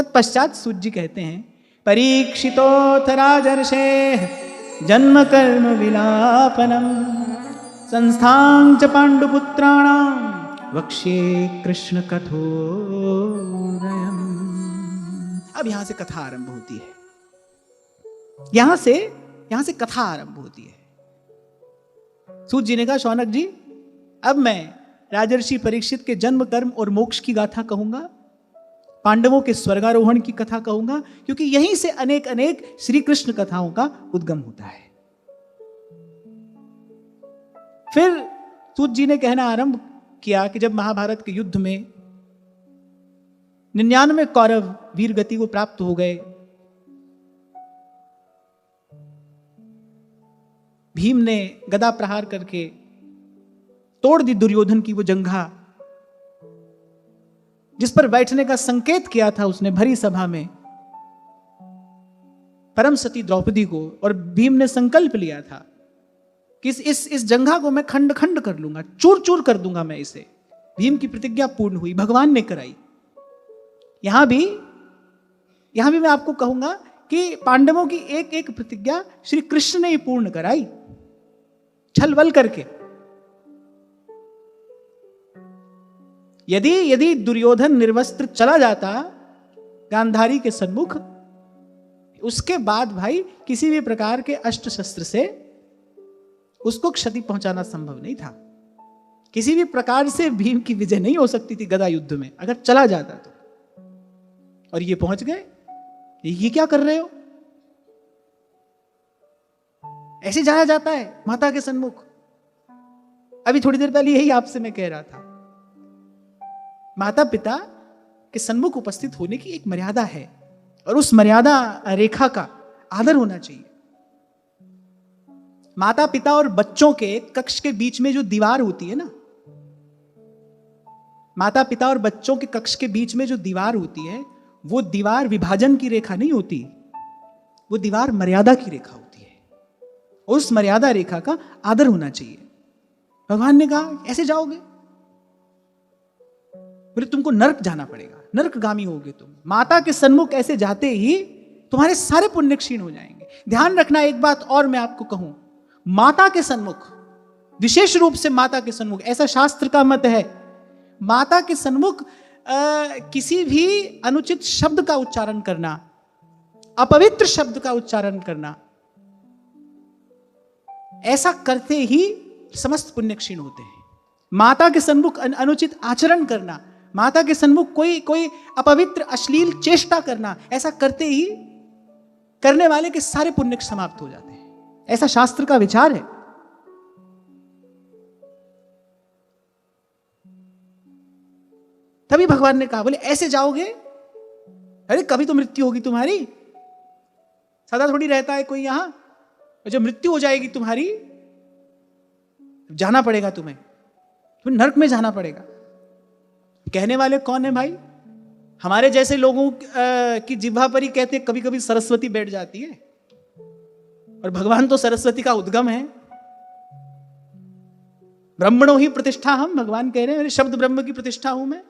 तत्पश्चात सूत जी कहते हैं, परीक्षितोऽथ राजर्षे जन्म कर्म विलापनम संस्थां च पांडुपुत्राणां वक्ष्ये कृष्ण कथोदयम्। अब यहां से कथा आरंभ होती है, यहां से कथा आरंभ होती है। सूत जी ने कहा, शौनक जी, अब मैं राजर्षि परीक्षित के जन्म कर्म और मोक्ष की गाथा कहूंगा, पांडवों के स्वर्गारोहण की कथा कहूंगा, क्योंकि यहीं से अनेक अनेक श्री कृष्ण कथाओं का उद्गम होता है। फिर सूत जी ने कहना आरंभ किया कि जब महाभारत के युद्ध में 99 कौरव वीर गति को प्राप्त हो गए, भीम ने गदा प्रहार करके तोड़ दी दुर्योधन की वो जंघा, जिस पर बैठने का संकेत किया था उसने भरी सभा में परम सती द्रौपदी को, और भीम ने संकल्प लिया था कि इस जंघा को मैं खंड खंड कर लूंगा, चूर चूर कर दूंगा मैं इसे। भीम की प्रतिज्ञा पूर्ण हुई, भगवान ने कराई। यहां भी मैं आपको कहूंगा कि पांडवों की एक एक प्रतिज्ञा श्री कृष्ण ने ही पूर्ण कराई, छल बल करके। यदि दुर्योधन निर्वस्त्र चला जाता गांधारी के सन्मुख, उसके बाद भाई किसी भी प्रकार के अस्त्र शस्त्र से उसको क्षति पहुंचाना संभव नहीं था। किसी भी प्रकार से भीम की विजय नहीं हो सकती थी गदा युद्ध में, अगर चला जाता तो। और ये पहुंच गए, ये क्या कर रहे हो? ऐसे जाया जाता है माता के सन्मुख? अभी थोड़ी देर पहले यही आपसे मैं कह रहा था, माता पिता के सन्मुख उपस्थित होने की एक मर्यादा है, और उस मर्यादा रेखा का आदर होना चाहिए। माता पिता और बच्चों के कक्ष के बीच में जो दीवार होती है ना, माता पिता और बच्चों के कक्ष के बीच में जो दीवार होती है, वो दीवार विभाजन की रेखा नहीं होती, वो दीवार मर्यादा की रेखा होती है। उस मर्यादा रेखा का आदर होना चाहिए। भगवान ने कहा ऐसे जाओगे, बोले तुमको नरक जाना पड़ेगा, नरकगामी होगे तुम। माता के सन्मुख ऐसे जाते ही तुम्हारे सारे पुण्य क्षीण हो जाएंगे। ध्यान रखना, एक बात और मैं आपको कहूं, माता के सन्मुख, विशेष रूप से माता के सन्मुख, ऐसा शास्त्र का मत है, माता के सन्मुख किसी भी अनुचित शब्द का उच्चारण करना, अपवित्र शब्द का उच्चारण करना, ऐसा करते ही समस्त पुण्य क्षीण होते हैं। माता के सन्मुख अनुचित आचरण करना, माता के सन्मुख कोई अपवित्र अश्लील चेष्टा करना, ऐसा करते ही करने वाले के सारे पुण्य समाप्त हो जाते हैं। ऐसा शास्त्र का विचार है। तभी भगवान ने कहा, बोले ऐसे जाओगे, अरे कभी तो मृत्यु होगी तुम्हारी, सदा थोड़ी रहता है कोई यहां। और जब मृत्यु हो जाएगी तुम्हारी, जाना पड़ेगा तुम्हें नरक में जाना पड़ेगा। कहने वाले कौन है भाई? हमारे जैसे लोगों की जिह्वा पर ही कहते हैं कभी कभी सरस्वती बैठ जाती है, और भगवान तो सरस्वती का उद्गम है। ब्रह्मणो ही प्रतिष्ठा हम, भगवान कह रहे हैं शब्द ब्रह्म की प्रतिष्ठा हूं मैं,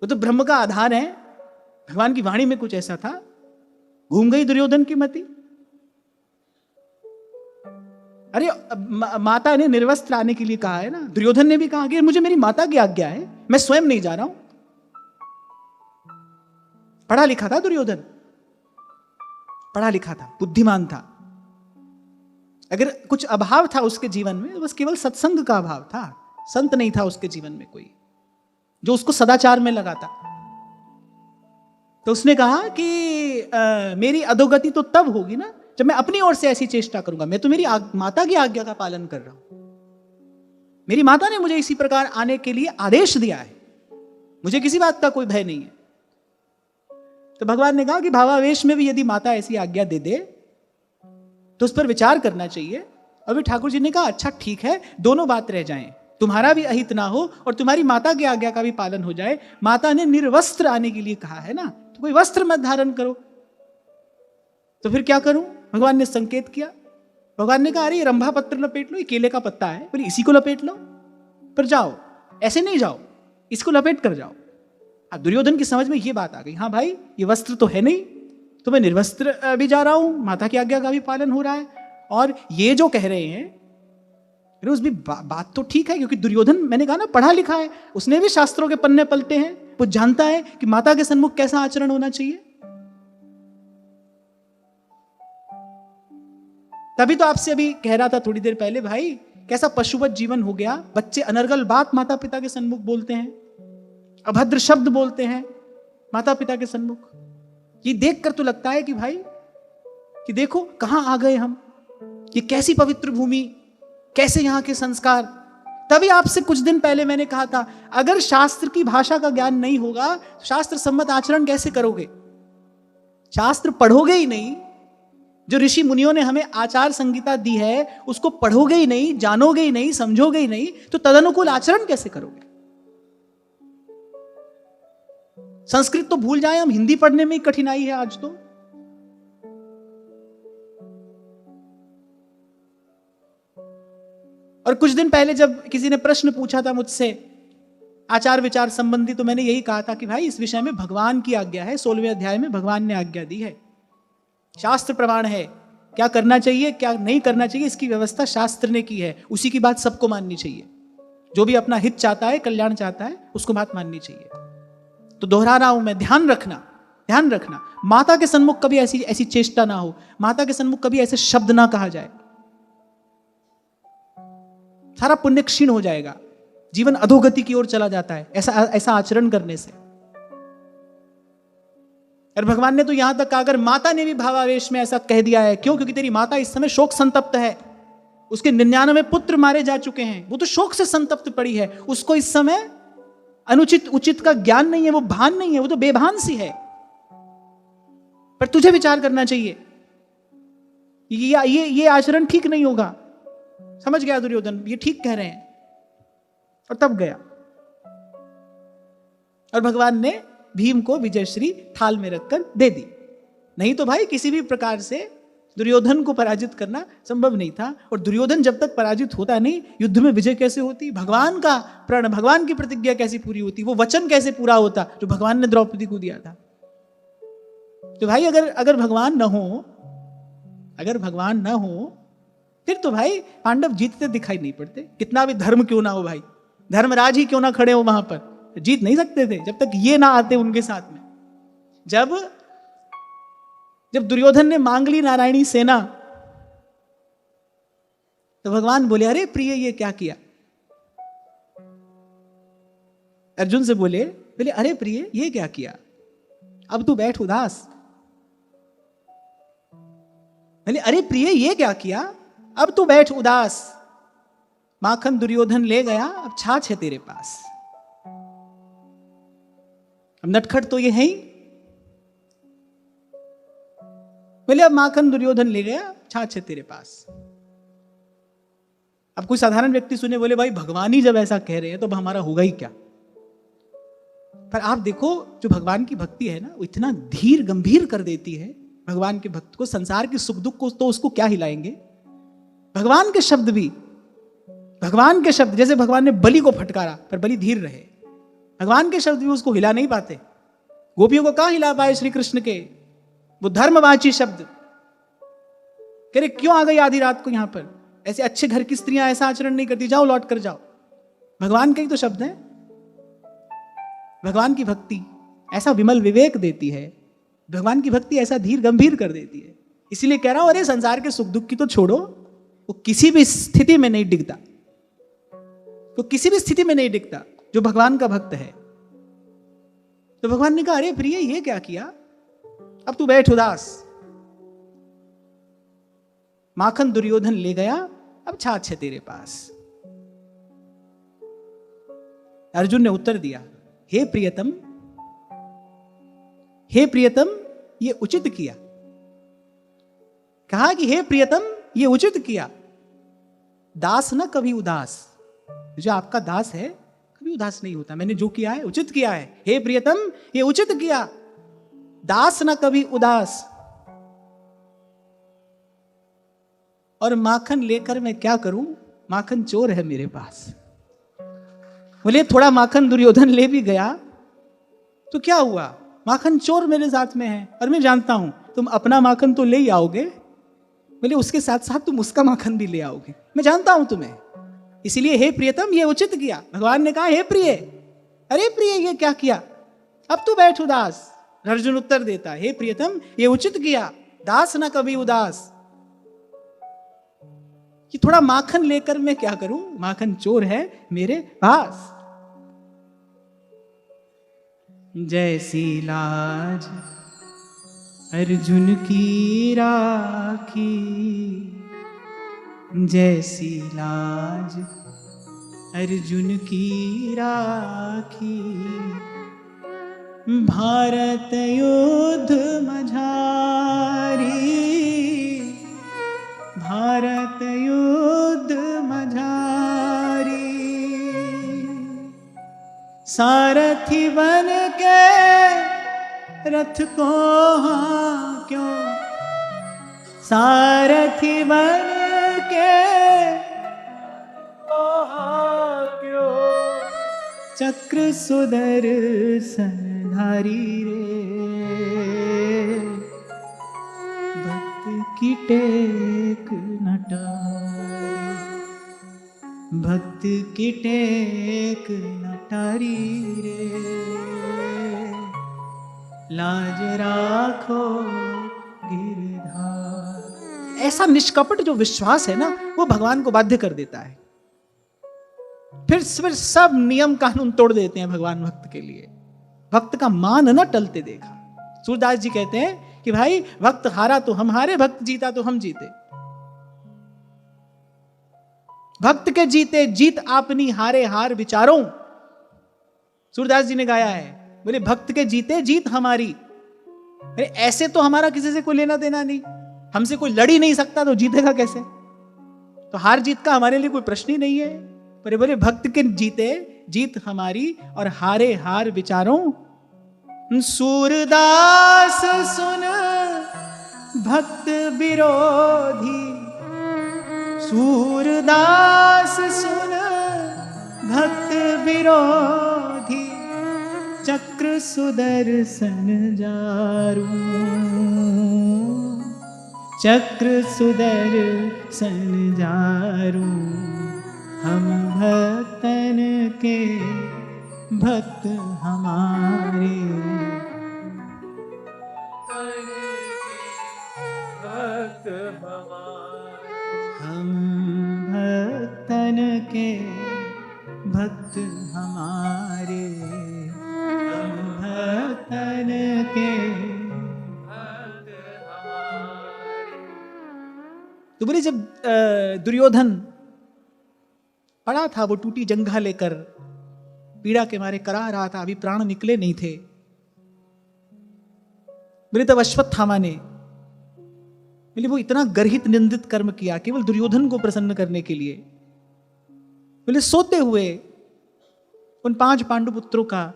वो तो ब्रह्म का आधार है। भगवान की वाणी में कुछ ऐसा था, घूम गई दुर्योधन की मति। अरे माता ने निर्वस्त्र आने के लिए कहा है ना, दुर्योधन ने भी कहा कि मुझे मेरी माता की आज्ञा है, मैं स्वयं नहीं जा रहा हूं। पढ़ा लिखा था दुर्योधन, पढ़ा लिखा था, बुद्धिमान था। अगर कुछ अभाव था उसके जीवन में, बस केवल सत्संग का अभाव था। संत नहीं था उसके जीवन में कोई जो उसको सदाचार में लगाता। तो उसने कहा कि मेरी अधोगति तो तब होगी ना जब मैं अपनी ओर से ऐसी चेष्टा करूंगा। मैं तो मेरी माता की आज्ञा का पालन कर रहा हूं, मेरी माता ने मुझे इसी प्रकार आने के लिए आदेश दिया है, मुझे किसी बात का कोई भय नहीं है। तो भगवान ने कहा कि भावावेश में भी यदि माता ऐसी आज्ञा दे दे तो उस पर विचार करना चाहिए। और फिर ठाकुर जी ने कहा अच्छा ठीक है, दोनों बात रह जाएं, तुम्हारा भी अहित ना हो और तुम्हारी माता की आज्ञा का भी पालन हो जाए। माता ने निर्वस्त्र आने के लिए कहा है ना, तो कोई वस्त्र मत धारण करो। तो फिर क्या करूं? भगवान ने संकेत किया। भगवान ने कहा अरे रंभा पत्र लपेट लो, ये केले का पत्ता है, बोले इसी को लपेट लो, पर जाओ, ऐसे नहीं जाओ, इसको लपेट कर जाओ। दुर्योधन की समझ में ये बात आ गई, हाँ भाई ये वस्त्र तो है नहीं, तो मैं निर्वस्त्र भी जा रहा हूं, माता की आज्ञा का भी पालन हो रहा है, और ये जो कह रहे हैं उस भी बात तो ठीक है, क्योंकि दुर्योधन मैंने कहा ना पढ़ा लिखा है, उसने भी शास्त्रों के पन्ने पलटे हैं, वो जानता है कि माता के सन्मुख कैसा आचरण होना चाहिए। तभी तो आपसे अभी कह रहा था थोड़ी देर पहले, भाई कैसा पशुवत जीवन हो गया, बच्चे अनर्गल बात माता पिता के सन्मुख बोलते हैं, अभद्र शब्द बोलते हैं माता पिता के सन्मुख। ये देखकर तो लगता है कि भाई कि देखो कहां आ गए हम, ये कैसी पवित्र भूमि, कैसे यहां के संस्कार। तभी आपसे कुछ दिन पहले मैंने कहा था, अगर शास्त्र की भाषा का ज्ञान नहीं होगा तो शास्त्र सम्मत आचरण कैसे करोगे? शास्त्र पढ़ोगे ही नहीं, जो ऋषि मुनियों ने हमें आचार संहिता दी है उसको पढ़ोगे ही नहीं, जानोगे ही नहीं, समझोगे ही नहीं, तो तदनुकूल आचरण कैसे करोगे? संस्कृत तो भूल जाए हम, हिंदी पढ़ने में ही कठिनाई है आज तो। और कुछ दिन पहले जब किसी ने प्रश्न पूछा था मुझसे आचार विचार संबंधी, तो मैंने यही कहा था कि भाई इस विषय में भगवान की आज्ञा है, 16वें अध्याय में भगवान ने आज्ञा दी है, शास्त्र प्रमाण है, क्या करना चाहिए क्या नहीं करना चाहिए इसकी व्यवस्था शास्त्र ने की है, उसी की बात सबको माननी चाहिए। जो भी अपना हित चाहता है, कल्याण चाहता है, उसको बात माननी चाहिए। तो दोहरा रहा हूं मैं, ध्यान रखना माता के सन्मुख कभी ऐसी चेष्टा ना हो, माता के सन्मुख कभी ऐसे शब्द ना कहा जाए, सारा पुण्य क्षीण हो जाएगा, जीवन अधोगति की ओर चला जाता है ऐसा आचरण करने से। और भगवान ने तो यहां तक कहा, अगर माता ने भी भावावेश में ऐसा कह दिया है, क्यों? क्योंकि तेरी माता इस समय शोक संतप्त है, उसके 99 पुत्र मारे जा चुके हैं, वो तो शोक से संतप्त पड़ी है, उसको इस समय अनुचित उचित का ज्ञान नहीं है, वो भान नहीं है, वो तो बेभान सी है। पर तुझे विचार करना चाहिए, ये आचरण ठीक नहीं होगा। समझ गया दुर्योधन, ये ठीक कह रहे हैं, और तब गया और भगवान ने भीम को विजयश्री थाल में रखकर दे दी। नहीं तो भाई किसी भी प्रकार से दुर्योधन को पराजित करना संभव नहीं था, और दुर्योधन जब तक पराजित होता नहीं, युद्ध में विजय कैसे होती, भगवान का प्रण, भगवान की प्रतिज्ञा कैसी पूरी होती, वो वचन कैसे पूरा होता जो भगवान ने द्रौपदी को दिया था। तो भाई अगर भगवान न हो फिर तो भाई पांडव जीतते दिखाई नहीं पड़ते, कितना भी धर्म क्यों ना हो भाई, धर्मराज ही क्यों ना खड़े हो वहां पर, जीत नहीं सकते थे जब तक ये ना आते उनके साथ में। जब दुर्योधन ने मांग ली नारायणी सेना, तो भगवान बोले, अरे प्रिय ये क्या किया? अर्जुन से बोले अरे प्रिय ये क्या किया, अब तू बैठ उदास। बोले अरे प्रिय ये क्या किया, अब तू बैठ उदास। माखन दुर्योधन ले गया, अब छाछ है तेरे पास। अब नटखट तो ये है ही। बोले अब माखन दुर्योधन ले गया, छाछ है तेरे पास। अब कोई साधारण व्यक्ति सुने, बोले भाई भगवान ही जब ऐसा कह रहे हैं तो अब हमारा होगा ही क्या। पर आप देखो जो भगवान की भक्ति है ना, वो इतना धीर गंभीर कर देती है भगवान के भक्त को, संसार के सुख दुख को तो उसको क्या हिलाएंगे। भगवान के शब्द भी, भगवान के शब्द, जैसे भगवान ने बलि को फटकारा पर बलि धीर रहे, भगवान के शब्द भी उसको हिला नहीं पाते। गोपियों को कहां हिला पाए श्री कृष्ण के वो धर्मवाची शब्द। कह रहे क्यों आ गई आधी रात को यहां पर, ऐसे अच्छे घर की स्त्रियां ऐसा आचरण नहीं करती, जाओ लौट कर जाओ। भगवान के ही तो शब्द हैं। भगवान की भक्ति ऐसा विमल विवेक देती है, भगवान की भक्ति ऐसा धीर गंभीर कर देती है। इसीलिए कह रहा हूं, अरे संसार के सुख दुख की तो छोड़ो, वो किसी भी स्थिति में नहीं डिगता, वो किसी भी स्थिति में नहीं डिगता जो भगवान का भक्त है। तो भगवान ने कहा अरे प्रिय ये क्या किया, अब तू बैठ उदास। माखन दुर्योधन ले गया, अब छाछ है तेरे पास। अर्जुन ने उत्तर दिया, हे प्रियतम ये उचित किया। कहा कि हे प्रियतम ये उचित किया, दास न कभी उदास। जो आपका दास है कभी उदास नहीं होता, मैंने जो किया है उचित किया है। हे प्रियतम ये उचित किया, दास न कभी उदास। और माखन लेकर मैं क्या करूं, माखन चोर है मेरे पास। बोले थोड़ा माखन दुर्योधन ले भी गया तो क्या हुआ, माखन चोर मेरे साथ में है और मैं जानता हूं तुम अपना माखन तो ले ही आओगे, बोले उसके साथ साथ तुम उसका माखन भी ले आओगे, मैं जानता हूं तुम्हें, इसीलिए हे प्रियतम ये उचित किया। भगवान ने कहा हे प्रिय, अरे प्रिय ये क्या किया, अब तू बैठ उदास। अर्जुन उत्तर देता, हे प्रियतम ये उचित किया, दास ना कभी उदास, कि थोड़ा माखन लेकर मैं क्या करूं, माखन चोर है मेरे पास। जैसी लाज अर्जुन की राखी, जैसी लाज अर्जुन की राखी, भारत युद्ध मझारी, भारत युद्ध मझारी, सारथी बन के रथ को हाँ क्यों, सारथी बन के हाँ क्यों, चक्र सुदर्शन धारी रे, भक्त की टेक नटारी, भक्त की टेक नटारी रे, लाज राखो गिरधार। ऐसा निष्कपट जो विश्वास है ना, वो भगवान को बाध्य कर देता है। फिर सब नियम कानून तोड़ देते हैं भगवान भक्त के लिए। भक्त का मान न टलते देखा। सूरदास जी कहते हैं कि भाई भक्त हारा तो हम हारे, भक्त जीता तो हम जीते। भक्त के जीते जीत आपनी, हारे हार विचारों। सूरदास जी ने गाया है, बोले भक्त के जीते जीत हमारी। अरे ऐसे तो हमारा किसी से कोई लेना देना नहीं, हमसे कोई लड़ ही नहीं सकता तो जीतेगा कैसे? तो हार जीत का हमारे लिए कोई प्रश्न ही नहीं है। पर बोले भक्त के जीते जीत हमारी और हारे हार विचारों। सूरदास सुन भक्त विरोधी, सूरदास सुन भक्त विरोधी, चक्र सुदर्शन जारू, चक्र सुदर्शन जारू, हम भक्तन के भक्त हमारे, भक्त हमारे, हम भक्तन के भक्त हमारे, हम भक्तन के भक्त हमारे। तो बोले जब दुर्योधन पड़ा था वो टूटी जंघा लेकर, पीड़ा के मारे करा रहा था, अभी प्राण निकले नहीं थे, बोले तब अश्वत्थामा ने, बोले वो इतना गर्हित निंदित कर्म किया केवल दुर्योधन को प्रसन्न करने के लिए। बोले सोते हुए उन 5 पांडु पुत्रों का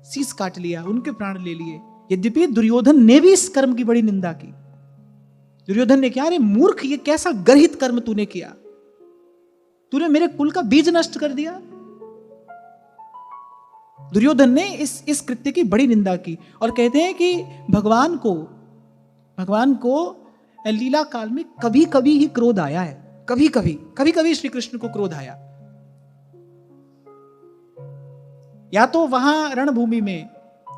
शीश काट लिया, उनके प्राण ले लिए। यद्यपि दुर्योधन ने भी इस कर्म की बड़ी निंदा की। दुर्योधन ने क्या, अरे मूर्ख, ये कैसा गर्हित कर्म तूने किया, तूने मेरे कुल का बीज नष्ट कर दिया। दुर्योधन ने इस कृत्य की बड़ी निंदा की। और कहते हैं कि भगवान को लीला काल में कभी कभी ही क्रोध आया है, कभी कभी श्री कृष्ण को क्रोध आया। या तो वहां रणभूमि में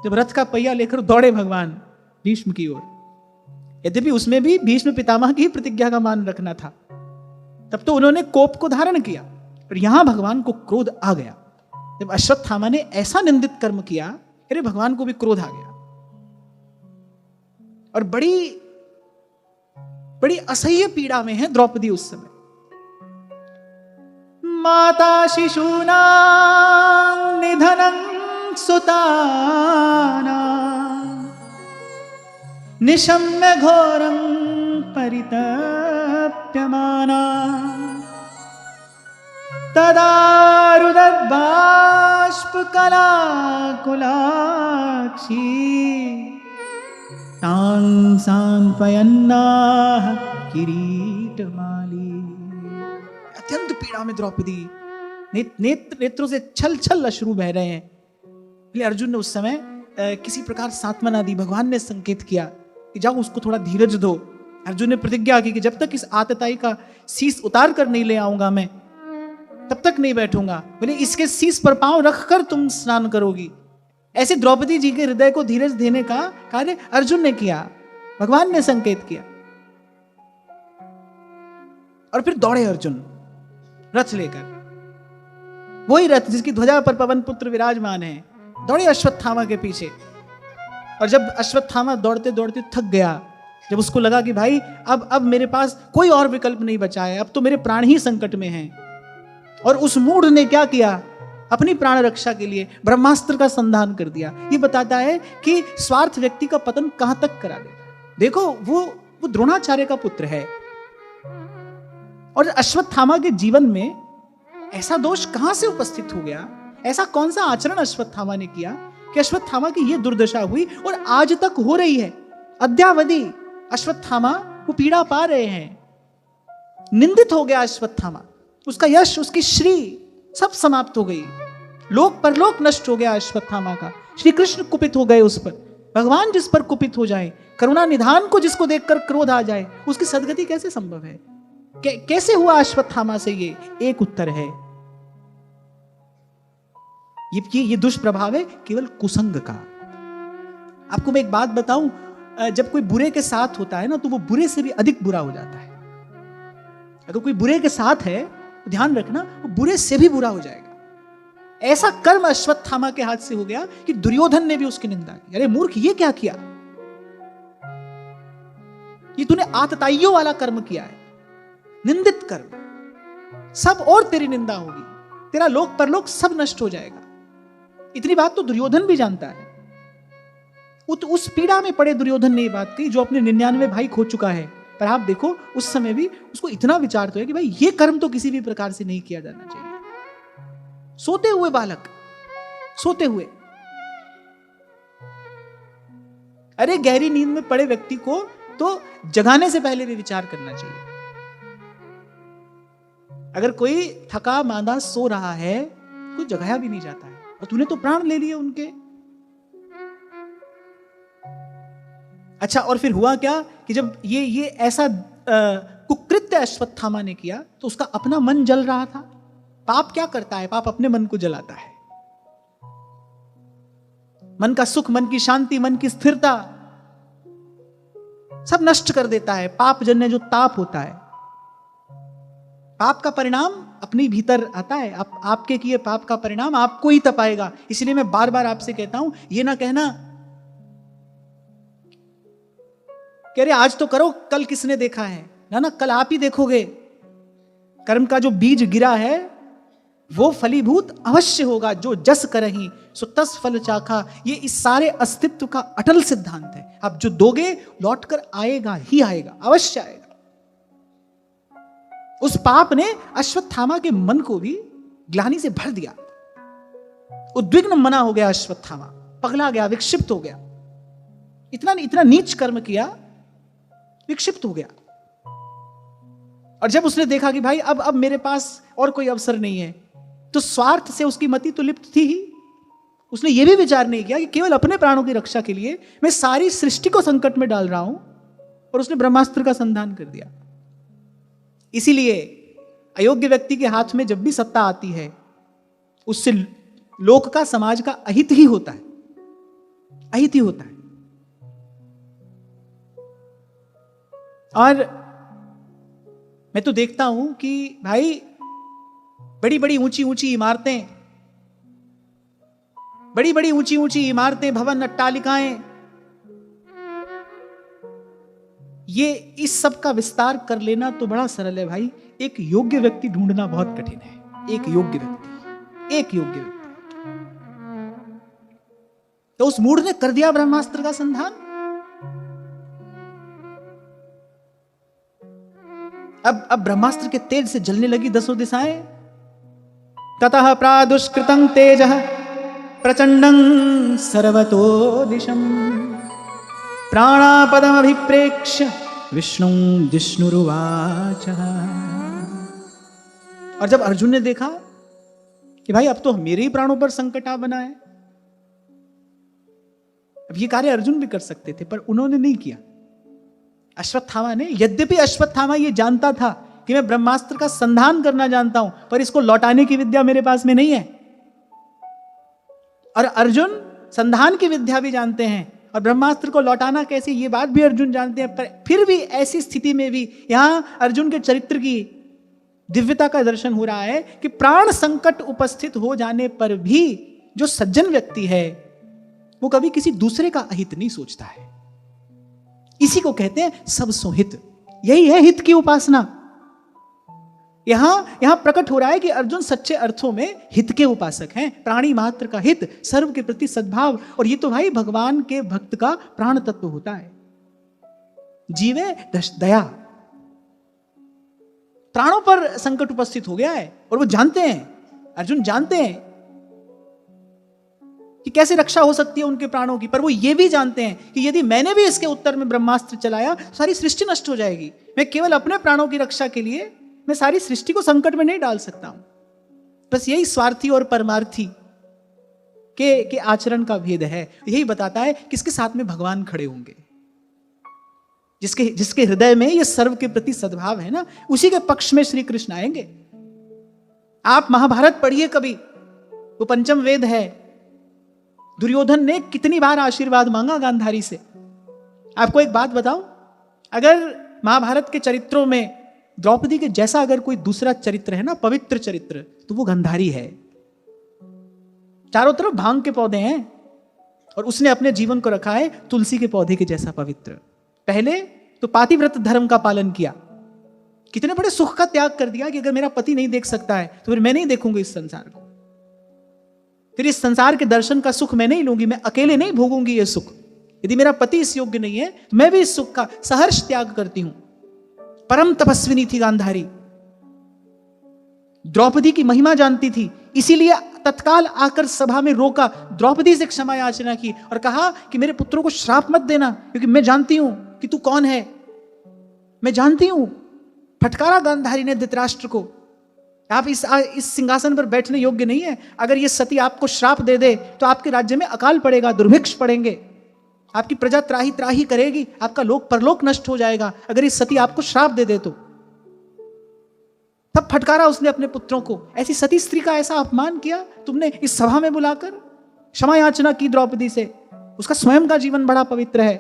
जब रथ का पहिया लेकर दौड़े भगवान भीष्म की ओर, यद्यपि उसमें भी भीष्म पितामह की प्रतिज्ञा का मान रखना था, तब तो उन्होंने कोप को धारण किया। पर यहां भगवान को क्रोध आ गया। जब अश्वत्थामा ने ऐसा निंदित कर्म किया, अरे भगवान को भी क्रोध आ गया। और बड़ी असह्य पीड़ा में है द्रौपदी उस समय। माता शिशूना निधनं सुताना, निशम्य घोरं परितप्यमाना, तदा रुदद्बाष्पकलाकुलाक्षी, तां सांत्वयन्नाः किरीटमाली। अत्यंत पीड़ा में द्रौपदी, नेत्रों से छल छल अश्रु बह रहे हैं। इसलिए अर्जुन ने उस समय किसी प्रकार सांत्वना दी, भगवान ने संकेत किया कि जाओ उसको थोड़ा धीरज दो। अर्जुन ने प्रतिज्ञा की कि जब तक इस आतताई का शीश उतार कर नहीं ले आऊंगा मैं, तब तक नहीं बैठूंगा। बोले इसके शीश पर पांव रखकर तुम स्नान करोगी। ऐसे द्रौपदी जी के हृदय को धीरज देने का कार्य अर्जुन ने किया, भगवान ने संकेत किया। और फिर दौड़े अर्जुन रथ लेकर, वही रथ जिसकी ध्वजा पर पवन पुत्र विराजमान है। दौड़े अश्वत्थामा के पीछे। और जब अश्वत्थामा दौड़ते दौड़ते थक गया, जब उसको लगा कि भाई अब मेरे पास कोई और विकल्प नहीं बचा है, अब तो मेरे प्राण ही संकट में हैं, और उस मूढ़ ने क्या किया, अपनी प्राण रक्षा के लिए ब्रह्मास्त्र का संधान कर दिया। ये बताता है कि स्वार्थ व्यक्ति का पतन कहां तक करा देता है। देखो वो द्रोणाचार्य का पुत्र है, और अश्वत्थामा के जीवन में ऐसा दोष कहां से उपस्थित हो गया, ऐसा कौन सा आचरण अश्वत्थामा ने किया कि अश्वत्थामा की यह दुर्दशा हुई, और आज तक हो रही है। अद्यावधि अश्वत्थामा को पीड़ा पा रहे हैं। निंदित हो गया अश्वत्थामा, उसका यश, उसकी श्री सब समाप्त हो गई। लोक परलोक नष्ट हो गया अश्वत्थामा का। श्री कृष्ण कुपित हो गए उस पर। भगवान जिस पर कुपित हो जाए, करुणा निधान को जिसको देखकर क्रोध आ जाए, उसकी सदगति कैसे संभव है? कैसे हुआ अश्वत्थामा से? ये एक उत्तर है, ये दुष्प्रभाव है केवल कुसंग का। आपको मैं एक बात बताऊं, जब कोई बुरे के साथ होता है ना, तो वो बुरे से भी अधिक बुरा हो जाता है। अगर कोई बुरे के साथ है तो ध्यान रखना, वो बुरे से भी बुरा हो जाएगा। ऐसा कर्म अश्वत्थामा के हाथ से हो गया कि दुर्योधन ने भी उसकी निंदा की। अरे मूर्ख, ये क्या किया? ये तूने आतताइयों वाला कर्म किया है, निंदित कर्म। सब और तेरी निंदा होगी, तेरा लोक परलोक सब नष्ट हो जाएगा। इतनी बात तो दुर्योधन भी जानता है। उस पीड़ा में पड़े दुर्योधन ने ये बात कही जो अपने 99 भाई खो चुका है। पर आप देखो, उस समय भी उसको इतना विचार तो है कि भाई ये कर्म तो किसी भी प्रकार से नहीं किया जाना चाहिए। सोते हुए बालक, सोते हुए। अरे गहरी नींद में पड़े व्यक्ति को तो जगाने से पहले भी विचार करना चाहिए। अगर कोई थका मांदा सो रहा है, कोई जगाया भी नहीं जाता है, और तूने तो प्राण ले लिए उनके। अच्छा, और फिर हुआ क्या कि जब ये ऐसा कुकृत्य अश्वत्थामा ने किया, तो उसका अपना मन जल रहा था। पाप क्या करता है? पाप अपने मन को जलाता है। मन का सुख, मन की शांति, मन की स्थिरता सब नष्ट कर देता है। पाप जन्य जो ताप होता है, पाप का परिणाम अपने भीतर आता है। आपके किए पाप का परिणाम आपको ही तपाएगा। इसलिए मैं बार बार आपसे कहता हूं, ये ना कहना कि अरे आज तो करो, कल किसने देखा है। ना, कल आप ही देखोगे। कर्म का जो बीज गिरा है वो फलीभूत अवश्य होगा। जो जस करहि सो तस फल चाखा, ये इस सारे अस्तित्व का अटल सिद्धांत है। आप जो दोगे लौटकर आएगा ही आएगा, अवश्य आएगा। उस पाप ने अश्वत्थामा के मन को भी ग्लानि से भर दिया। उद्विग्न मना हो गया अश्वत्थामा, पगला गया, विक्षिप्त हो गया। इतना नीच कर्म किया, विक्षिप्त हो गया। और जब उसने देखा कि भाई अब मेरे पास और कोई अवसर नहीं है, तो स्वार्थ से उसकी मति तो लिप्त थी ही। उसने यह भी विचार नहीं किया कि केवल अपने प्राणों की रक्षा के लिए मैं सारी सृष्टि को संकट में डाल रहा हूं, और उसने ब्रह्मास्त्र का संधान कर दिया। इसीलिए अयोग्य व्यक्ति के हाथ में जब भी सत्ता आती है, उससे लोक का, समाज का अहित ही होता है, अहित ही होता है। और मैं तो देखता हूं कि भाई बड़ी बड़ी ऊंची ऊंची इमारतें, बड़ी बड़ी ऊंची ऊंची इमारतें, भवन, अट्टालिकाएं, ये इस सब का विस्तार कर लेना तो बड़ा सरल है भाई। एक योग्य व्यक्ति ढूंढना बहुत कठिन है। एक योग्य व्यक्ति, एक योग्य व्यक्ति। तो उस मूढ़ ने कर दिया ब्रह्मास्त्र का संधान। अब ब्रह्मास्त्र के तेज से जलने लगी 10 दिशाएं। ततः प्रादुष्कृतं तेजः प्रचंडं सर्वतो दिशम् प्राणापदमभिप्रेक्ष्य विष्णुं जिष्णुरुवाच। और जब अर्जुन ने देखा कि भाई अब तो मेरे ही प्राणों पर संकट आ बना है, अब ये कार्य अर्जुन भी कर सकते थे, पर उन्होंने नहीं किया। अश्वत्थामा ने, यद्यपि अश्वत्थामा ये जानता था कि मैं ब्रह्मास्त्र का संधान करना जानता हूं, पर इसको लौटाने की विद्या मेरे पास में नहीं है। और अर्जुन संधान की विद्या भी जानते हैं और ब्रह्मास्त्र को लौटाना कैसे, ये बात भी अर्जुन जानते हैं। पर फिर भी ऐसी स्थिति में भी यहां अर्जुन के चरित्र की दिव्यता का दर्शन हो रहा है कि प्राण संकट उपस्थित हो जाने पर भी जो सज्जन व्यक्ति है वो कभी किसी दूसरे का अहित नहीं सोचता है। इसी को कहते हैं सब सुहित। यही है हित की उपासना। यहां प्रकट हो रहा है कि अर्जुन सच्चे अर्थों में हित के उपासक हैं। प्राणी मात्र का हित, सर्व के प्रति सद्भाव, और ये तो भाई भगवान के भक्त का प्राण तत्व होता है। जीवे दया। प्राणों पर संकट उपस्थित हो गया है और वो जानते हैं, अर्जुन जानते हैं कि कैसे रक्षा हो सकती है उनके प्राणों की, पर वो ये भी जानते हैं कि यदि मैंने भी इसके उत्तर में ब्रह्मास्त्र चलाया तो सारी सृष्टि नष्ट हो जाएगी। मैं केवल अपने प्राणों की रक्षा के लिए मैं सारी सृष्टि को संकट में नहीं डाल सकता हूं। बस यही स्वार्थी और परमार्थी के आचरण का भेद है। यही बताता है किसके साथ में भगवान खड़े होंगे। जिसके हृदय में ये सर्व के प्रति सद्भाव है ना, उसी के पक्ष में श्री कृष्ण आएंगे। आप महाभारत पढ़िए कभी, वो पंचम वेद है। दुर्योधन ने कितनी बार आशीर्वाद मांगा गांधारी से। आपको एक बात बताऊं, अगर महाभारत के चरित्रों में द्रौपदी के जैसा अगर कोई दूसरा चरित्र है ना, पवित्र चरित्र, तो वो गांधारी है। चारों तरफ भांग के पौधे हैं और उसने अपने जीवन को रखा है तुलसी के पौधे के जैसा पवित्र। पहले तो पातिव्रत धर्म का पालन किया, कितने बड़े सुख का त्याग कर दिया कि अगर मेरा पति नहीं देख सकता है तो फिर मैं नहीं देखूंगी इस संसार को, फिर इस संसार के दर्शन का सुख मैं नहीं लूंगी, मैं अकेले नहीं भोगूंगी ये सुख। यदि मेरा पति इस योग्य नहीं है तो मैं भी इस सुख का सहर्ष त्याग करती हूं। परम तपस्विनी थी गांधारी, द्रौपदी की महिमा जानती थी, इसीलिए तत्काल आकर सभा में रोका, द्रौपदी से क्षमा याचना की और कहा कि मेरे पुत्रों को श्राप मत देना, क्योंकि मैं जानती हूं कि तू कौन है, मैं जानती हूं। फटकारा गांधारी ने धृतराष्ट्र को, आप इस सिंहासन पर बैठने योग्य नहीं है। अगर ये सती आपको श्राप दे दे तो आपके राज्य में अकाल पड़ेगा, दुर्भिक्ष पड़ेंगे, आपकी प्रजा त्राही त्राही करेगी, आपका लोक परलोक नष्ट हो जाएगा अगर इस सती आपको श्राप दे दे तो। तब फटकारा उसने अपने पुत्रों को, ऐसी सती स्त्री का ऐसा अपमान किया तुमने इस सभा में बुलाकर। क्षमा याचना की द्रौपदी से, उसका स्वयं का जीवन बड़ा पवित्र है।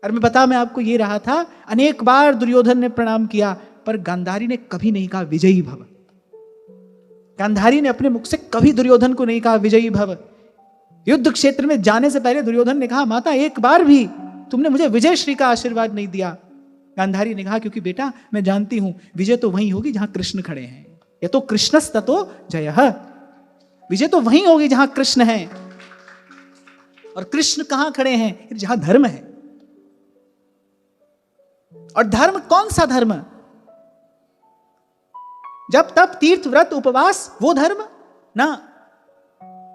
और मैं आपको ये रहा था, अनेक बार दुर्योधन ने प्रणाम किया पर गांधारी ने कभी नहीं कहा विजयी भव। गांधारी ने अपने मुख से कभी दुर्योधन को नहीं कहा विजयी भव। युद्ध क्षेत्र में जाने से पहले दुर्योधन ने कहा, माता एक बार भी तुमने मुझे विजय श्री का आशीर्वाद नहीं दिया। गांधारी ने कहा, क्योंकि बेटा मैं जानती हूं विजय तो वहीं होगी जहां कृष्ण खड़े हैं। ये तो कृष्णस्ततो जयः, विजय तो वहीं होगी जहां कृष्ण है। और कृष्ण कहां खड़े हैं? जहां धर्म है। और धर्म कौन सा धर्म? जब तब तीर्थ व्रत उपवास, वो धर्म ना।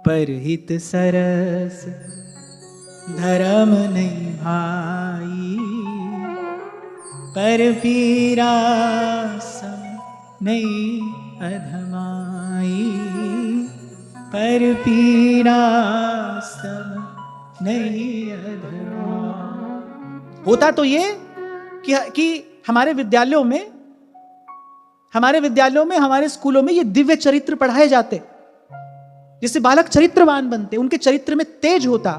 परहित सरस धर्म नहीं भाई, पर पीरा सम नहीं अधमाई, पर पीरा सम नहीं अधमाई। होता तो ये कि हमारे विद्यालयों में, हमारे स्कूलों में ये दिव्य चरित्र पढ़ाए जाते, जिससे बालक चरित्रवान बनते, उनके चरित्र में तेज होता,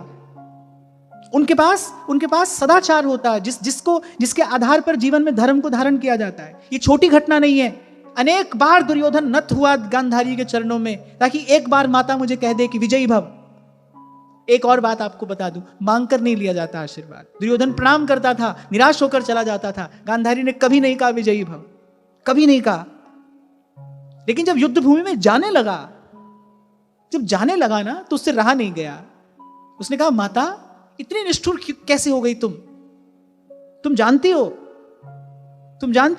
उनके पास सदाचार होता, जिसके आधार पर जीवन में धर्म को धारण किया जाता है। ये छोटी घटना नहीं है। अनेक बार दुर्योधन नत हुआ गांधारी के चरणों में, ताकि एक बार माता मुझे कह दे कि विजयी भव। एक और बात आपको बता दूं, मांगकर नहीं लिया जाता आशीर्वाद। दुर्योधन प्रणाम करता था, निराश होकर चला जाता था। गांधारी ने कभी नहीं कहा विजयी भव, कभी नहीं कहा। लेकिन जब युद्ध भूमि में जाने लगा ना, तो उससे रहा नहीं गया। उसने कहा, माता इतनी निष्ठुर कैसे हो गई तुम जानती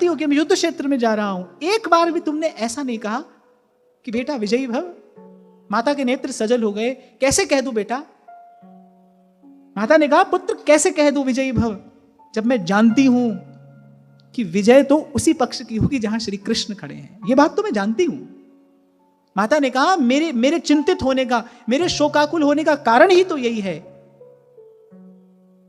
हो कि मैं युद्ध क्षेत्र में जा रहा हूं। एक बार भी तुमने ऐसा नहीं कहा कि बेटा विजयी भव। माता के नेत्र सजल हो गए। कैसे कह दूं बेटा? माता ने कहा, पुत्र कैसे कह दूं विजयी भव, जब मैं जानती हूं कि विजय तो उसी पक्ष की होगी जहां श्री कृष्ण खड़े हैं। यह बात तो मैं जानती हूं। माता ने कहा, मेरे चिंतित होने का, मेरे शोकाकुल होने का कारण ही तो यही है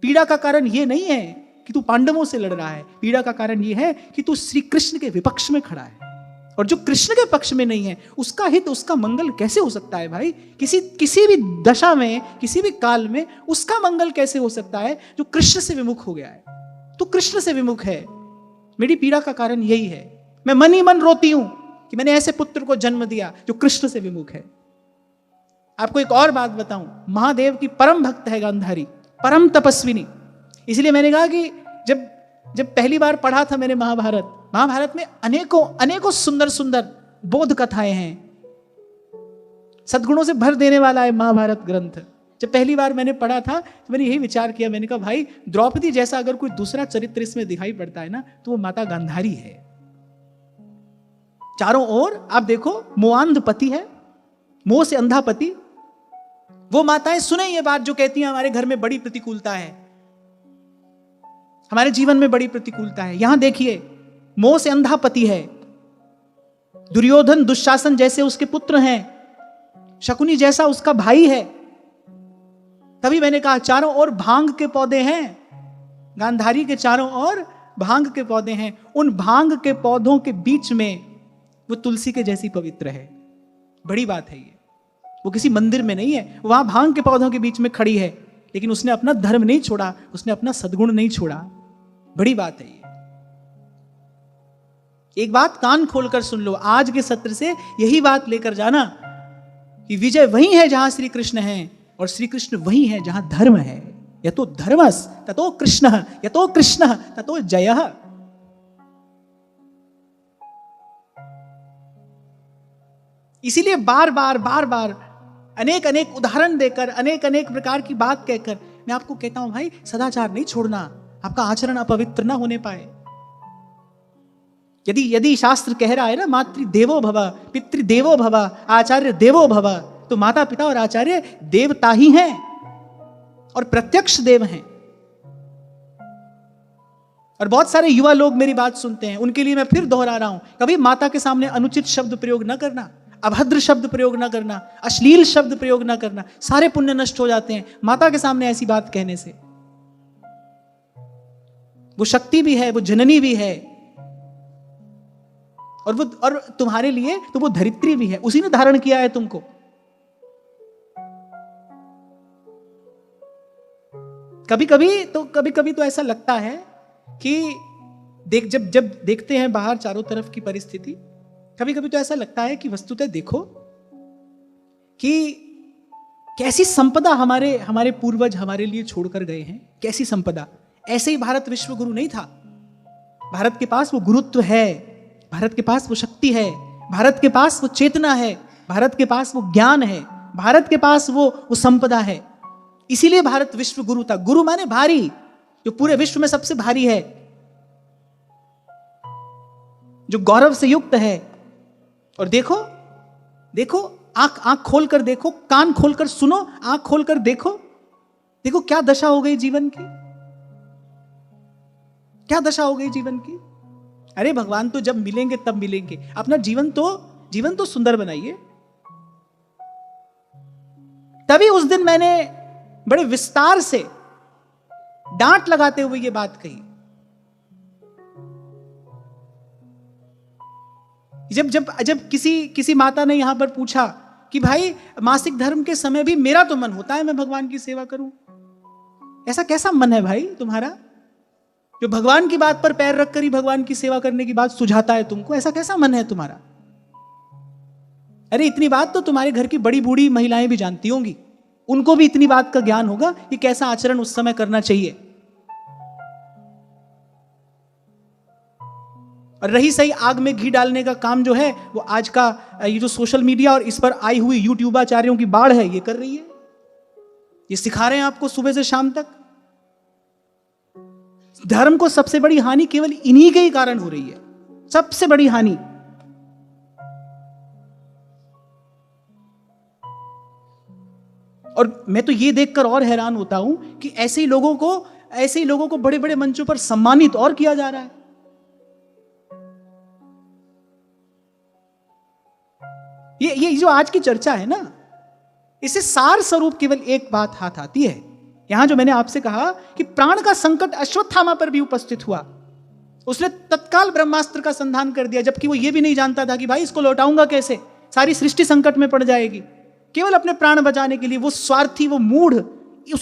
पीड़ा का कारण यह नहीं है कि तू पांडवों से लड़ रहा है, पीड़ा का कारण यह है कि तू श्री कृष्ण के विपक्ष में खड़ा है। और जो कृष्ण के पक्ष में नहीं है, उसका हित, उसका मंगल कैसे हो सकता है भाई? किसी भी दशा में, किसी भी काल में उसका मंगल कैसे हो सकता है जो कृष्ण से विमुख हो गया है? तो कृष्ण से विमुख है। मेरी पीड़ा का कारण यही है। मैं मन ही मन रोती हूं कि मैंने ऐसे पुत्र को जन्म दिया जो कृष्ण से विमुख है। आपको एक और बात बताऊं, महादेव की परम भक्त है गांधारी, परम तपस्विनी। इसलिए मैंने कहा कि जब पहली बार पढ़ा था मैंने महाभारत में अनेकों सुंदर सुंदर बोध कथाएं हैं, सद्गुणों से भर देने वाला है महाभारत ग्रंथ। जब पहली बार मैंने पढ़ा था तो मैंने यही विचार किया, मैंने कहा भाई द्रौपदी जैसा अगर कोई दूसरा चरित्र इसमें दिखाई पड़ता है ना तो वो माता गांधारी है। चारों ओर आप देखो, मोआंध पति है, मोह से अंधा पति। वो माताएं सुने ये बात जो कहती हैं हमारे घर में बड़ी प्रतिकूलता है, हमारे जीवन में बड़ी प्रतिकूलता है। यहां देखिए, मोह से अंधा पति है, दुर्योधन दुशासन जैसे उसके पुत्र हैं, शकुनी जैसा उसका भाई है। तभी मैंने कहा चारों ओर भांग के पौधे हैं, गांधारी के चारों ओर भांग के पौधे हैं। उन भांग के पौधों के बीच में वो तुलसी के जैसी पवित्र है। बड़ी बात है ये। वो किसी मंदिर में नहीं है, वहां भांग के पौधों के बीच में खड़ी है, लेकिन उसने अपना धर्म नहीं छोड़ा, उसने अपना सद्गुण नहीं छोड़ा। बड़ी बात है ये। एक बात कान खोलकर सुन लो, आज के सत्र से यही बात लेकर जाना कि विजय वही है जहां श्री कृष्ण है, और श्री कृष्ण वही है जहां धर्म है। यतो धर्मस् ततो कृष्णः, यतो कृष्णः ततो जयः। इसीलिए बार बार अनेक उदाहरण देकर, अनेक प्रकार की बात कहकर मैं आपको कहता हूं भाई सदाचार नहीं छोड़ना, आपका आचरण अपवित्र ना होने पाए। यदि शास्त्र कह रहा है ना, मातृ देवो भव, पितृ देवो भव, आचार्य देवो भव, तो माता पिता और आचार्य देवता ही हैं और प्रत्यक्ष देव हैं। और बहुत सारे युवा लोग मेरी बात सुनते हैं, उनके लिए मैं फिर दोहरा रहा हूं, कभी माता के सामने अनुचित शब्द प्रयोग ना करना, अभद्र शब्द प्रयोग ना करना, अश्लील शब्द प्रयोग ना करना। सारे पुण्य नष्ट हो जाते हैं माता के सामने ऐसी बात कहने से। वो शक्ति भी है, वो जननी भी है, और तुम्हारे लिए तो वो धरित्री भी है, उसी ने धारण किया है तुमको। कभी कभी तो ऐसा लगता है कि जब देखते हैं बाहर चारों तरफ की परिस्थिति, कभी कभी तो ऐसा लगता है कि वस्तुतः देखो कि कैसी संपदा हमारे पूर्वज हमारे लिए छोड़कर गए हैं, कैसी संपदा। ऐसे ही भारत विश्व गुरु नहीं था। भारत के पास वो गुरुत्व है, भारत के पास वो शक्ति है, भारत के पास वो चेतना है, भारत के पास वो ज्ञान है, भारत के पास वो संपदा है। इसीलिए भारत विश्व गुरु था। गुरु माने भारी, जो पूरे विश्व में सबसे भारी है, जो गौरव से युक्त है। और देखो आंख खोलकर देखो, कान खोलकर सुनो, आंख खोलकर देखो क्या दशा हो गई जीवन की, क्या दशा हो गई जीवन की। अरे भगवान तो जब मिलेंगे तब मिलेंगे, अपना जीवन तो सुंदर बनाइए। तभी उस दिन मैंने बड़े विस्तार से डांट लगाते हुए ये बात कही। जब किसी माता ने यहां पर पूछा कि भाई मासिक धर्म के समय भी मेरा तो मन होता है मैं भगवान की सेवा करूं, ऐसा कैसा मन है भाई तुम्हारा जो भगवान की बात पर पैर रखकर ही भगवान की सेवा करने की बात सुझाता है तुमको? ऐसा कैसा मन है तुम्हारा? अरे इतनी बात तो तुम्हारे घर की बड़ी बूढ़ी महिलाएं भी जानती होंगी, उनको भी इतनी बात का ज्ञान होगा कि कैसा आचरण उस समय करना चाहिए। और रही सही आग में घी डालने का काम जो है, वो आज का ये जो सोशल मीडिया और इस पर आई हुई यूट्यूबाचार्यों की बाढ़ है, ये कर रही है। ये सिखा रहे हैं आपको सुबह से शाम तक। धर्म को सबसे बड़ी हानि केवल इन्हीं के ही कारण हो रही है, सबसे बड़ी हानि। और मैं तो ये देखकर और हैरान होता हूं कि ऐसे ही लोगों को बड़े बड़े मंचों पर सम्मानित और किया जा रहा है। ये जो आज की चर्चा है ना, इससे सार स्वरूप केवल एक बात हाथ आती है, यहां जो मैंने आपसे कहा कि प्राण का संकट अश्वत्थामा पर भी उपस्थित हुआ, उसने तत्काल ब्रह्मास्त्र का संधान कर दिया, जबकि वो ये भी नहीं जानता था कि भाई इसको लौटाऊंगा कैसे, सारी सृष्टि संकट में पड़ जाएगी। केवल अपने प्राण बचाने के लिए वो स्वार्थी, वो मूढ़,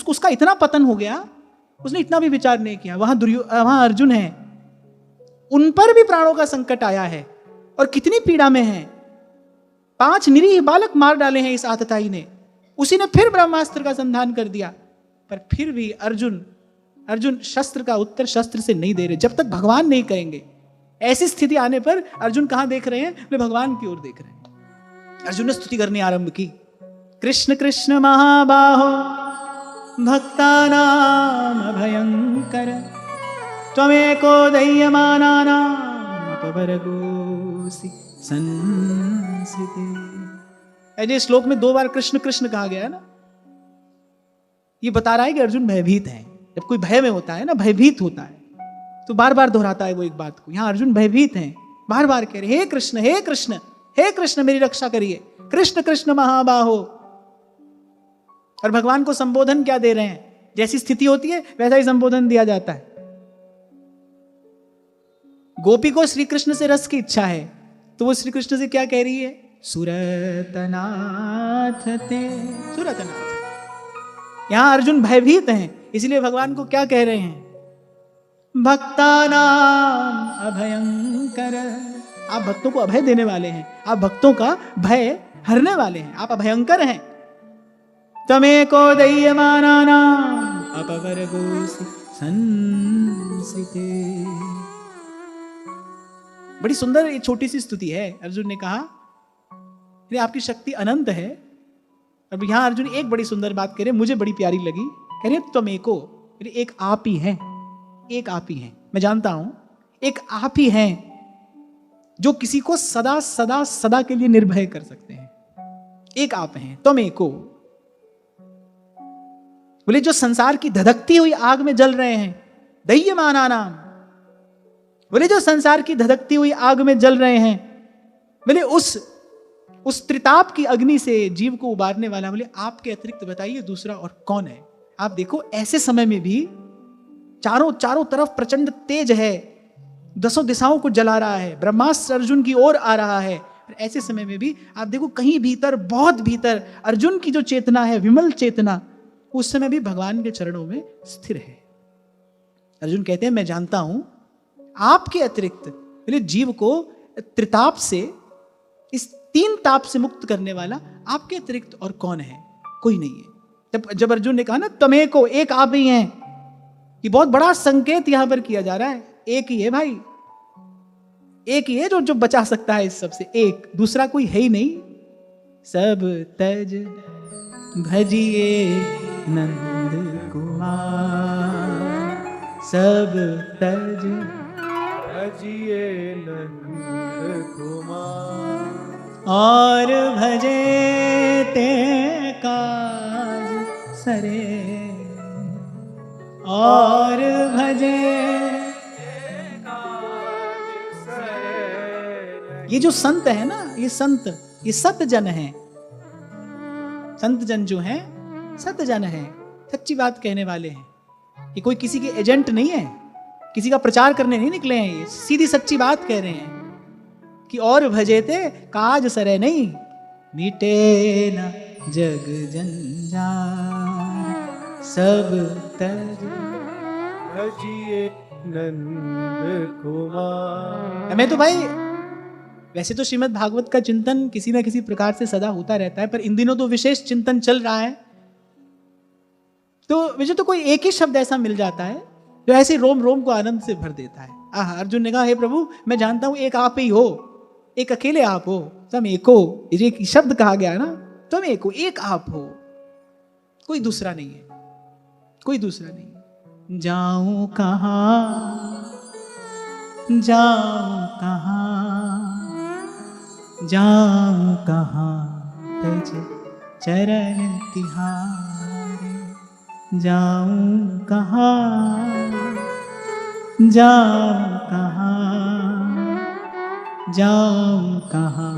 उसका इतना पतन हो गया, उसने इतना भी विचार नहीं किया। वहां अर्जुन है, उन पर भी प्राणों का संकट आया है और कितनी पीड़ा में है। 5 निरीह बालक मार डाले हैं इस आतताई ने। उसी ने फिर ब्रह्मास्त्र का संधान कर दिया, पर फिर भी अर्जुन शस्त्र का उत्तर शस्त्र से नहीं दे रहे, जब तक भगवान नहीं कहेंगे। ऐसी स्थिति आने पर अर्जुन कहां देख रहे हैं? वे भगवान की ओर देख रहे हैं। अर्जुन ने स्तुति करनी आरंभ की, कृष्ण कृष्ण महाबाहो भक्तानाम अभयंकर त्वमेको दह्यमानानां अपवर्गोऽसि संसिते। ऐसे श्लोक में 2 बार कृष्ण कृष्ण कहा गया है ना, ये बता रहा है कि अर्जुन भयभीत है। जब कोई भय में होता है ना, भयभीत होता है, तो बार बार दोहराता है वो एक बात को। यहां अर्जुन भयभीत हैं, बार बार कह रहे हे कृष्ण हे कृष्ण हे कृष्ण मेरी रक्षा करिए, कृष्ण कृष्ण महाबाहो। और भगवान को संबोधन क्या दे रहे हैं? जैसी स्थिति होती है वैसा ही संबोधन दिया जाता है। गोपी को श्री कृष्ण से रस की इच्छा है, तो वो श्री कृष्ण से क्या कह रही है? सुरतनाथ ते सुरतनाथ। यहां अर्जुन भयभीत हैं, इसलिए भगवान को क्या कह रहे हैं? भक्तानाम अभयंकर। आप भक्तों को अभय देने वाले हैं, आप भक्तों का भय हरने वाले हैं, आप अभयंकर हैं। तमेको दह्यमानानां अपवर्गोऽसि संसिते। बड़ी सुंदर एक छोटी सी स्तुति है। अर्जुन ने कहा आपकी शक्ति अनंत है। अब यहां अर्जुन एक बड़ी सुंदर बात कह रहे, मुझे बड़ी प्यारी लगी। कह रहे त्वमेको, एक आप ही हैं, एक आप ही हैं। मैं जानता हूं एक आप ही हैं जो किसी को सदा सदा सदा के लिए निर्भय कर सकते हैं। एक आप हैं त्वमेको। बोले जो संसार की धधकती हुई आग में जल रहे हैं, दह्यमानानां। बोले जो संसार की धधकती हुई आग में जल रहे हैं, बोले उस त्रिताप की अग्नि से जीव को उबारने वाला, बोले आपके अतिरिक्त बताइए दूसरा और कौन है? आप देखो ऐसे समय में भी चारों तरफ प्रचंड तेज है, 10 दिशाओं को जला रहा है, ब्रह्मास्त्र अर्जुन की ओर आ रहा है। ऐसे समय में भी आप देखो कहीं भीतर, बहुत भीतर अर्जुन की जो चेतना है, विमल चेतना, उस समय भी भगवान के चरणों में स्थिर है। अर्जुन कहते हैं मैं जानता हूं आपके अतिरिक्त, बोले जीव को त्रिताप से, इस 3 ताप से मुक्त करने वाला आपके अतिरिक्त और कौन है? कोई नहीं है। जब अर्जुन ने कहा ना तमेको, एक आप ही हैं, ये बहुत बड़ा संकेत यहां पर किया जा रहा है। एक ही है भाई, एक ही है जो बचा सकता है इस सबसे, एक, दूसरा कोई है ही नहीं। सब तज भजिए नंद कुमार, सब तज भजिए नंद कुमार, और भजे ते काज सरे, और भजे काज सरे। ये जो संत है ना, ये संत, ये सत जन है। संत जन जो हैं सत जन है, सच्ची बात कहने वाले हैं। ये कोई किसी के एजेंट नहीं है, किसी का प्रचार करने नहीं निकले हैं, ये सीधी सच्ची बात कह रहे हैं कि और भजेते काज सरे नहीं, मिटे न जग जंजाल, सब तज भजिए नंद कुमार। मैं तो भाई वैसे तो श्रीमद् भागवत का चिंतन किसी ना किसी प्रकार से सदा होता रहता है, पर इन दिनों तो विशेष चिंतन चल रहा है, तो मुझे तो कोई एक ही शब्द ऐसा मिल जाता है जो ऐसे रोम रोम को आनंद से भर देता है। अर्जुन ने कहा हे प्रभु मैं जानता हूं एक आप ही हो, एक अकेले आप हो, तुम एको, एक शब्द कहा गया ना, तुम एको, एक आप हो, कोई दूसरा नहीं है, कोई दूसरा नहीं है। जाऊं कहां, जाऊं कहां, जाऊं कहां तज चरण तिहारे, जाऊं कहां, जाऊं कहां, जाऊं कहां